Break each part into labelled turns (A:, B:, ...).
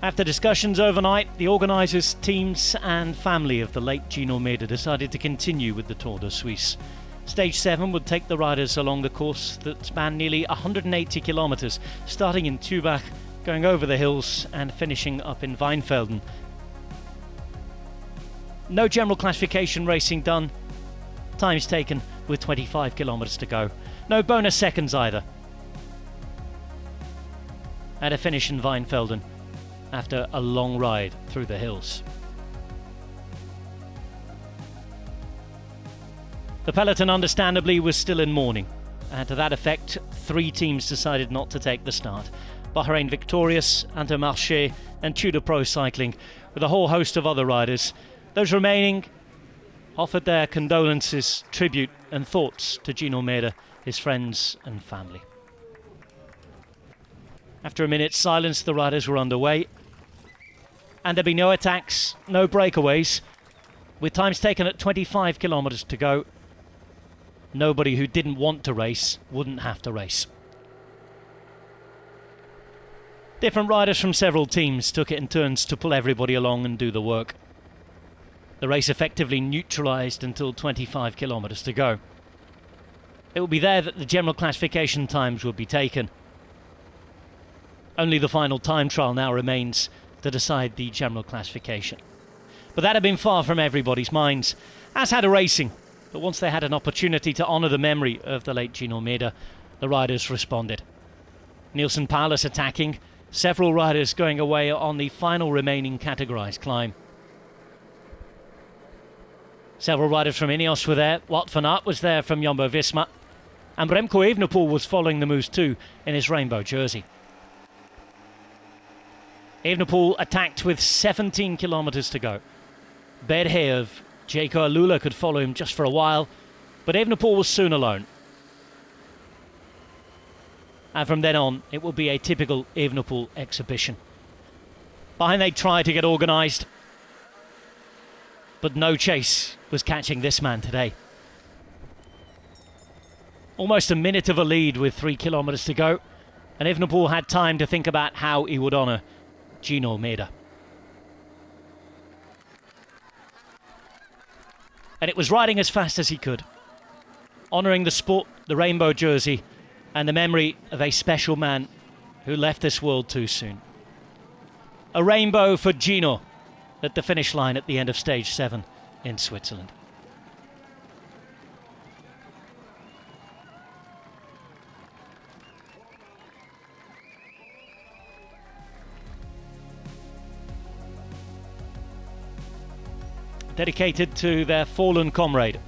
A: After discussions overnight, the organisers, teams and family of the late Gino Mäder decided to continue with the Tour de Suisse. Stage 7 would take the riders along the course that spanned nearly 180 kilometres, starting in Tubach, going over the hills and finishing up in Weinfelden. No general classification racing done, times taken with 25 kilometres to go. No bonus seconds either. At a finish in Weinfelden after a long ride through the hills. The peloton understandably was still in mourning, and to that effect 3 teams decided not to take the start. Bahrain Victorious, Intermarché and Tudor Pro Cycling, with a whole host of other riders. Those remaining offered their condolences, tribute and thoughts to Gino Mäder, his friends and family. After a minute's silence, the riders were underway, and there'd be no attacks, no breakaways. With times taken at 25 kilometres to go, nobody who didn't want to race wouldn't have to race. Different riders from several teams took it in turns to pull everybody along and do the work. The race effectively neutralised until 25 kilometres to go. It would be there that the general classification times would be taken. Only the final time trial now remains to decide the general classification. But that had been far from everybody's minds, as had a racing. But once they had an opportunity to honour the memory of the late Gino Mäder, the riders responded. Nielsen Paulus attacking, several riders going away on the final remaining categorised climb. Several riders from Ineos were there. Wout van Aert was there from Jumbo-Visma, and Remco Evenepoel was following the moves too in his rainbow jersey. Evenepoel attacked with 17 kilometres to go. Berhe of Jayco Alula could follow him just for a while, but Evenepoel was soon alone. And from then on, it will be a typical Evenepoel exhibition. Behind they tried to get organised, but no chase was catching this man today. Almost a minute of a lead with 3 kilometres to go, and Evenepoel had time to think about how he would honour Gino Mäder. And it was riding as fast as he could, honouring the sport, the rainbow jersey, and the memory of a special man who left this world too soon. A rainbow for Gino at the finish line at the end of stage 7 in Switzerland. Dedicated to their fallen comrade.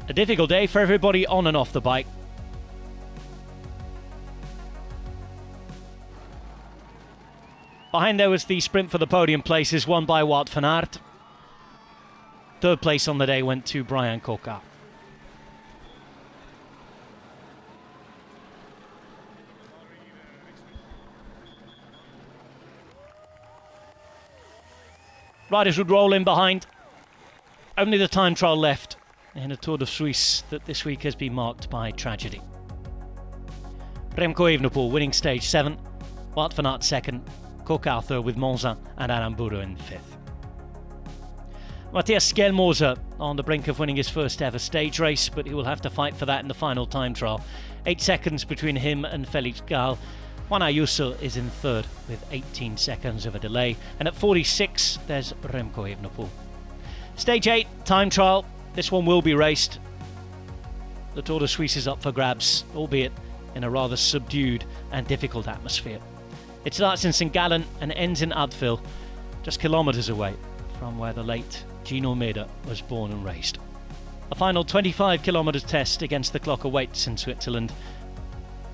A: A difficult day for everybody on and off the bike. Behind there was the sprint for the podium places won by Wout van Aert. Third place on the day went to Bryan Coquard. Riders would roll in behind. Only the time trial left in a Tour de Suisse that this week has been marked by tragedy. Remco Evenepoel winning stage 7, Wout van Aert second, Coquard third with Monza and Aramburu in 5th. Matthias Skjelmoser on the brink of winning his first ever stage race, but he will have to fight for that in the final time trial. 8 seconds between him and Felix Gall. Juan Ayuso is in third with 18 seconds of a delay, and at 46 there's Remco Evenepoel. Stage 8 time trial, this one will be raced. The Tour de Suisse is up for grabs, albeit in a rather subdued and difficult atmosphere. It starts in St Gallen and ends in Abbeville, just kilometres away from where the late Gino Mäder was born and raised. A final 25 kilometres test against the clock awaits in Switzerland,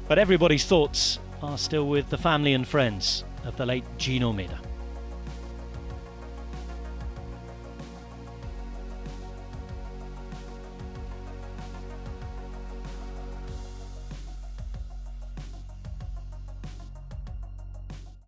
A: but everybody's thoughts are still with the family and friends of the late Gino Mäder.